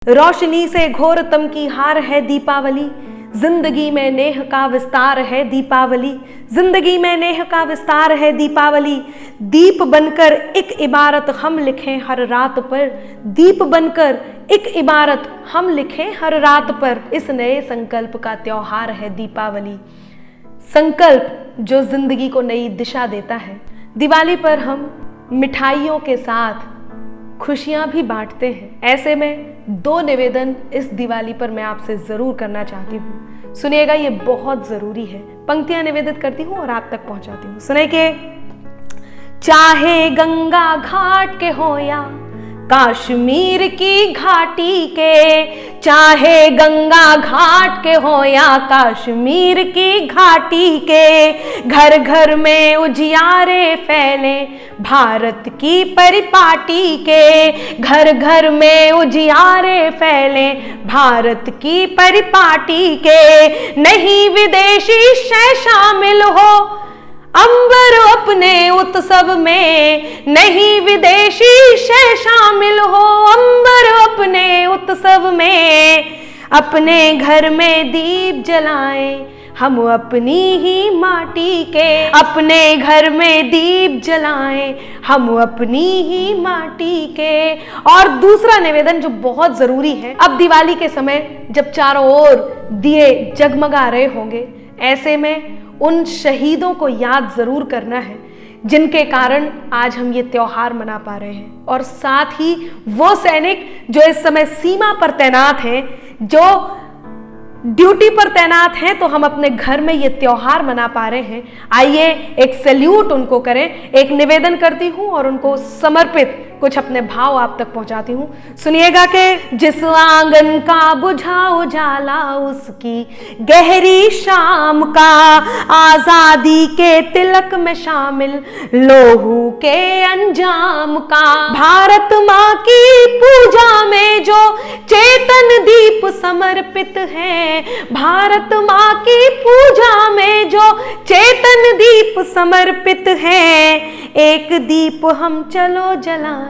रोशनी से घोरतम की हार है दीपावली, जिंदगी में नेह का विस्तार है दीपावली, जिंदगी में नेह का विस्तार है दीपावली। दीप बनकर एक इबारत हम लिखें हर रात पर, दीप बनकर एक इबारत हम लिखें हर रात पर। इस नए संकल्प का त्योहार है दीपावली, संकल्प जो जिंदगी को नई दिशा देता है। दिवाली पर हम मिठाइयों के साथ खुशियां भी बांटते हैं। ऐसे में दो निवेदन इस दिवाली पर मैं आपसे जरूर करना चाहती हूँ। सुनिएगा, ये बहुत जरूरी है। पंक्तियां निवेदित करती हूँ और आप तक पहुंचाती हूँ। सुने के चाहे गंगा घाट के हो या कश्मीर की घाटी के, चाहे गंगा घाट के हो या कश्मीर की घाटी के, घर घर में उजियारे फैले भारत की परिपाटी के, घर घर में उजियारे फैले भारत की परिपाटी के। नहीं विदेशी शय शामिल हो अंबर अपने उत्सव में, नहीं विदेशी शय शामिल हो अंबर अपने उत्सव में। अपने घर में दीप जलाएं हम अपनी ही माटी के, अपने घर में दीप जलाएं हम अपनी ही माटी के। और दूसरा निवेदन जो बहुत जरूरी है, अब दिवाली के समय जब चारों ओर दिए जगमगा रहे होंगे, ऐसे में उन शहीदों को याद जरूर करना है जिनके कारण आज हम ये त्योहार मना पा रहे हैं। और साथ ही वो सैनिक जो इस समय सीमा पर तैनात हैं, जो ड्यूटी पर तैनात हैं, तो हम अपने घर में ये त्योहार मना पा रहे हैं। आइए एक सैल्यूट उनको करें, एक निवेदन करती हूँ और उनको समर्पित कुछ अपने भाव आप तक पहुंचाती हूँ। सुनिएगा कि जिस आंगन का बुझा उजाला उसकी गहरी शाम का, आजादी के तिलक में शामिल लोहू के अंजाम का, भारत माँ की पूजा में जो चेतन दीप समर्पित है, भारत माँ की पूजा में जो चेतन दीप समर्पित है। एक दीप हम चलो जलाएं,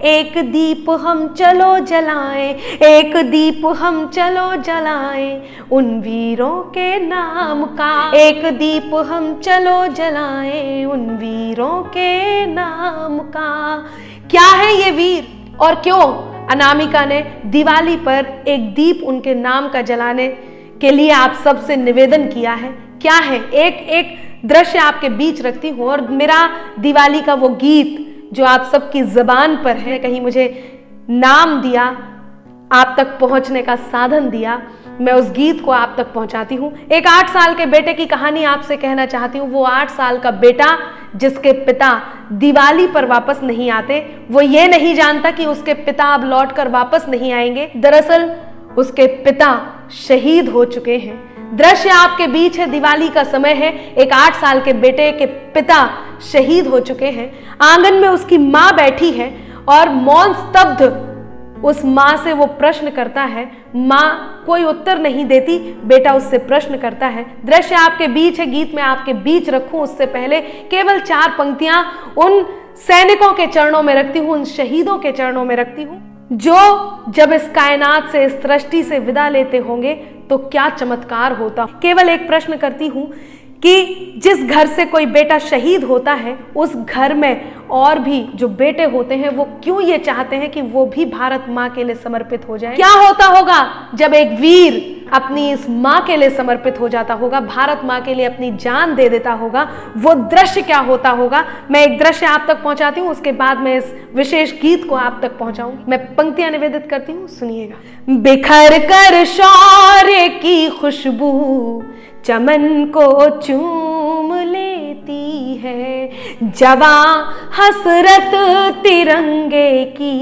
एक दीप हम चलो जलाएं, एक दीप हम चलो जलाएं उन वीरों के नाम का, एक दीप हम चलो जलाएं उन वीरों के नाम का। क्या है ये वीर और क्यों अनामिका ने दिवाली पर एक दीप उनके नाम का जलाने के लिए आप सबसे निवेदन किया है? क्या है? एक दृश्य आपके बीच रखती हूँ और मेरा दिवाली का वो गीत जो आप सबकी ज़बान पर है, कहीं मुझे नाम दिया, आप तक पहुंचने का साधन दिया, मैं उस गीत को आप तक पहुंचाती हूँ। एक 8 साल के बेटे की कहानी आपसे कहना चाहती हूँ। वो 8 साल का बेटा जिसके पिता दिवाली पर वापस नहीं आते, वो ये नहीं जानता कि उसके पिता अब लौट कर वापस नहीं आएंगे। दरअसल उसके पिता शहीद हो चुके हैं। दृश्य आपके बीच है, दिवाली का समय है, एक 8 साल के बेटे के पिता शहीद हो चुके हैं। आंगन में उसकी माँ बैठी है और मौन स्तब्ध उस माँ से वो प्रश्न करता है। माँ कोई उत्तर नहीं देती, बेटा उससे प्रश्न करता है। दृश्य आपके बीच है, गीत में आपके बीच रखूं उससे पहले केवल 4 पंक्तियां उन सैनिकों के चरणों में रखती हूँ, उन शहीदों के चरणों में रखती हूँ जो जब इस कायनात से, इस सृष्टि से विदा लेते होंगे तो क्या चमत्कार होता। केवल एक प्रश्न करती हूँ कि जिस घर से कोई बेटा शहीद होता है, उस घर में और भी जो बेटे होते हैं वो क्यों ये चाहते हैं कि वो भी भारत माँ के लिए समर्पित हो जाए? क्या होता होगा जब एक वीर अपनी इस माँ के लिए समर्पित हो जाता होगा, भारत माँ के लिए अपनी जान दे देता होगा? वो दृश्य क्या होता होगा? मैं एक दृश्य आप तक पहुंचाती हूँ, उसके बाद मैं इस विशेष गीत को आप तक पहुंचाऊं। मैं पंक्तियां निवेदित करती हूँ, सुनिएगा। बिखर कर शौर्य की खुशबू चमन को चूम लेती है, जवां हसरत तिरंगे की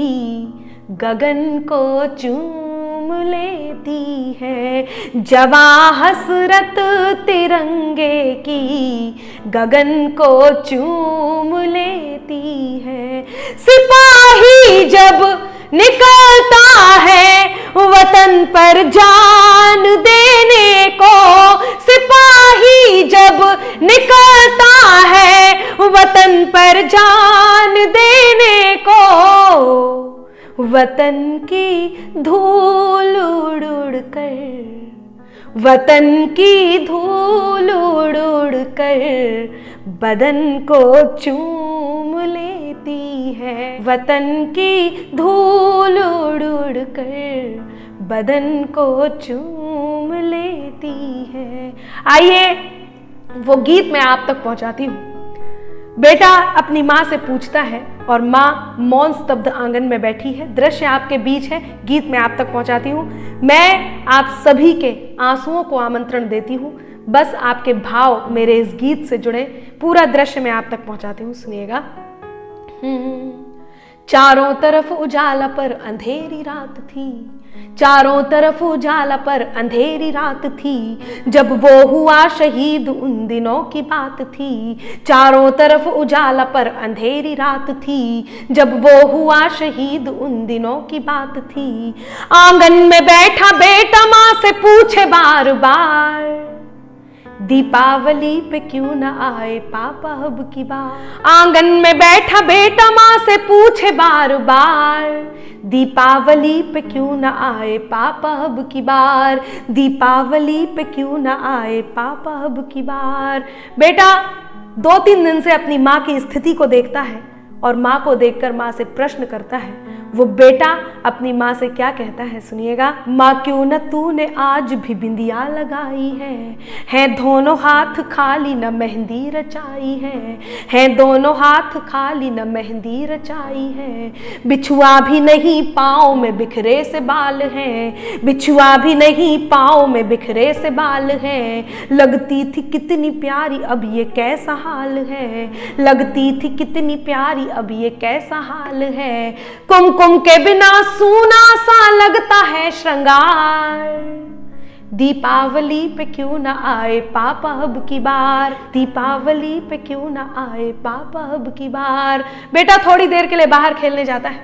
गगन को चूम लेती है, जवां हसरत तिरंगे की गगन को चूम लेती है। सिपाही जब निकलता है वतन पर जान देने को, सिपाही जब निकलता है वतन पर जान देने को, वतन की धूल उड़ उड़ कर, वतन की धूल उड़ उड़ कर बदन को चूम लेती है, वतन की धूल उड़ उड़ कर बदन को चूम लेती है। आइए वो गीत मैं आप तक पहुंचाती हूँ। बेटा अपनी माँ से पूछता है और माँ मौन स्तब्ध आंगन में बैठी है। दृश्य आपके बीच है, गीत मैं आप तक पहुंचाती हूँ। मैं आप सभी के आंसुओं को आमंत्रण देती हूँ, बस आपके भाव मेरे इस गीत से जुड़े। पूरा दृश्य मैं आप तक पहुंचाती हूँ, सुनिएगा। चारों तरफ उजाला पर अंधेरी रात थी, चारों तरफ उजाला पर अंधेरी रात थी, जब वो हुआ शहीद उन दिनों की बात थी। चारों तरफ उजाला पर अंधेरी रात थी, जब वो हुआ शहीद उन दिनों की बात थी। आंगन में बैठा बेटा माँ से पूछे बार बार, दीपावली पे क्यों न आए पापा अब की बार। आंगन में बैठा बेटा माँ से पूछे बार बार, दीपावली पे क्यों न आए पापा अब की बार, दीपावली पे क्यों न आए पापा अब की बार। बेटा 2-3 दिन से अपनी माँ की स्थिति को देखता है और माँ को देखकर माँ से प्रश्न करता है। वो बेटा अपनी माँ से क्या कहता है, सुनिएगा। माँ क्यों न तूने आज भी बिंदिया लगाई है दोनों हाथ खाली न मेहंदी रचाई है दोनों हाथ खाली न मेहंदी रचाई है। बिछुआ भी नहीं पाँव में बिखरे से बाल हैं, बिछुआ भी नहीं पाँव में बिखरे से बाल हैं। लगती थी कितनी प्यारी अब ये कैसा हाल है, लगती थी कितनी प्यारी अब ये कैसा हाल है। कुमकुम के बिना सूना सा लगता है श्रृंगार, दीपावली पे क्यों न आए पापा अब की बार, दीपावली पे क्यों न आए पापा अब की बार। बेटा थोड़ी देर के लिए बाहर खेलने जाता है,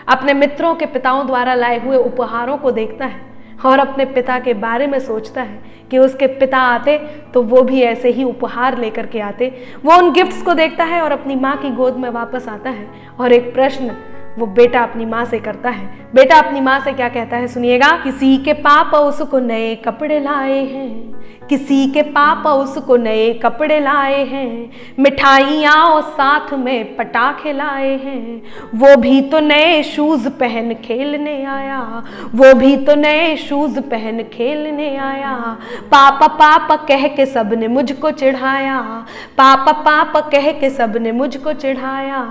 अपने मित्रों के पिताओं द्वारा लाए हुए उपहारों को देखता है और अपने पिता के बारे में सोचता है कि उसके पिता आते तो वो भी ऐसे ही उपहार लेकर के आते। वो उन गिफ्ट्स को देखता है और अपनी माँ की गोद में वापस आता है और एक प्रश्न वो बेटा अपनी माँ से करता है। बेटा अपनी माँ से क्या कहता है, सुनिएगा। किसी के पापा उसको नए कपड़े लाए हैं, किसी के पापा उसको नए कपड़े लाए हैं, मिठाइयाँ और साथ में पटाखे लाए हैं। वो भी तो नए शूज पहन खेलने आया, वो भी तो नए शूज पहन खेलने आया। पापा पापा कह के सबने मुझको चिढ़ाया, पापा पापा कह के सबने मुझको चिढ़ाया।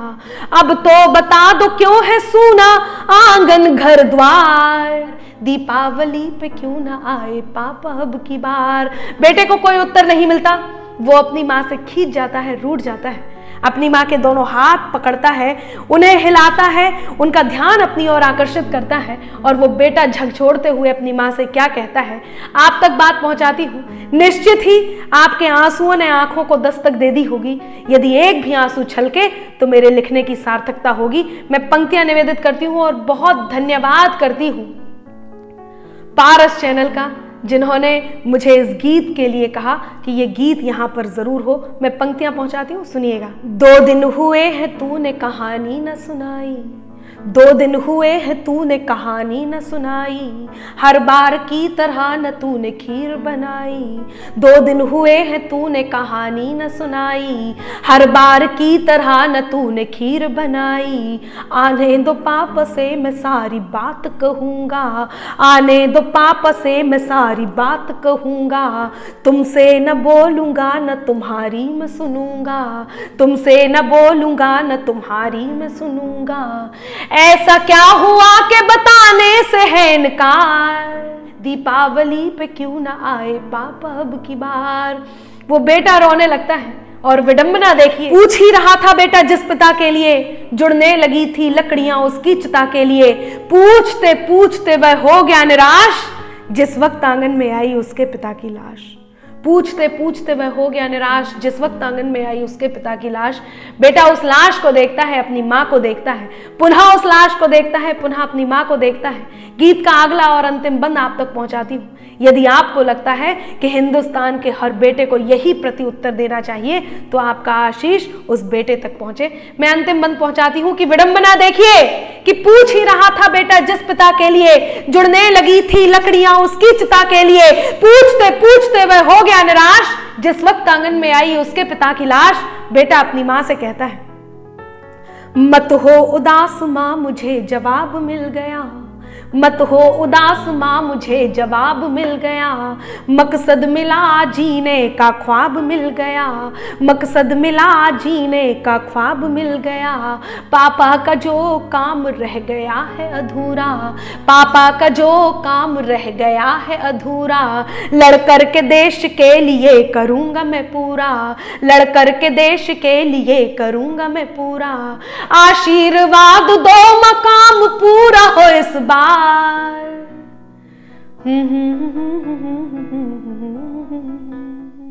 अब तो बता दो क्यों है सूना आंगन घर द्वार, दीपावली पे क्यों ना आए पापा अब की बार। बेटे को कोई उत्तर नहीं मिलता, वो अपनी माँ से खींच जाता है, रूठ जाता है, अपनी माँ के दोनों हाथ पकड़ता है, उन्हें हिलाता है, उनका ध्यान अपनी ओर आकर्षित करता है और वो बेटा झकझोरते हुए अपनी माँ से क्या कहता है, आप तक बात पहुँचाती हूँ। निश्चित ही आपके आंसुओं ने आंखों को दस्तक दे दी होगी, यदि एक भी आंसू छलके तो मेरे लिखने की सार्थकता होगी। मैं पंक्तियां निवेदित करती हूँ और बहुत धन्यवाद करती हूँ पारस चैनल का, जिन्होंने मुझे इस गीत के लिए कहा कि ये गीत यहाँ पर ज़रूर हो। मैं पंक्तियाँ पहुँचाती हूँ, सुनिएगा। 2 दिन हुए हैं तूने कहानी न सुनाई, 2 दिन हुए हैं तूने कहानी न सुनाई, हर बार की तरह न तूने खीर बनाई। 2 दिन हुए हैं तूने कहानी न सुनाई, हर बार की तरह न तूने खीर बनाई। आने दो पापा से मैं सारी बात कहूँगा, आने दो पापा से मैं सारी बात कहूँगा। तुमसे न बोलूँगा न तुम्हारी मैं सुनूँगा, तुमसे न बोलूँगा न तुम्हारी मैं सुनूँगा। ऐसा क्या हुआ कि बताने से है इनकार, दीपावली पे क्यों ना आए पापा अब की बार। वो बेटा रोने लगता है और विडंबना देखिए, पूछ ही रहा था बेटा जिस पिता के लिए जुड़ने लगी थी लकड़ियां उसकी चिता के लिए। पूछते पूछते वह हो गया निराश, जिस वक्त आंगन में आई उसके पिता की लाश। पूछते पूछते वह हो गया निराश। जिस वक्त आंगन में आई उसके पिता की लाश। बेटा उस लाश को देखता है, अपनी माँ को देखता है, पुनः उस लाश को देखता है, पुनः अपनी माँ को देखता है। गीत का अगला और अंतिम बंद आप तक पहुंचाती हूँ। यदि आपको लगता है कि हिंदुस्तान के हर बेटे को यही प्रति उत्तर देना चाहिए तो आपका आशीष उस बेटे तक पहुंचे। मैं अंतिम बंद पहुंचाती हूँ कि विडंबना देखिए कि पूछ ही रहा था बेटा जिस पिता के लिए जुड़ने लगी थी लकड़ियां उसकी चिता के लिए। पूछते पूछते वह हो गया निराश। जिस वक्त आंगन में आई उसके पिता की लाश। बेटा अपनी मां से कहता है, मत हो उदास मां मुझे जवाब मिल गया, मत हो उदास मां मुझे जवाब मिल गया, मकसद मिला जीने का ख्वाब मिल गया, मकसद मिला जीने का ख्वाब मिल गया। पापा का जो काम रह गया है अधूरा, पापा का जो काम रह गया है अधूरा, लड़कर के देश के लिए करूँगा मैं पूरा, लड़कर के देश के लिए करूँगा मैं पूरा। आशीर्वाद दो मकाम पूरा हो इस बार।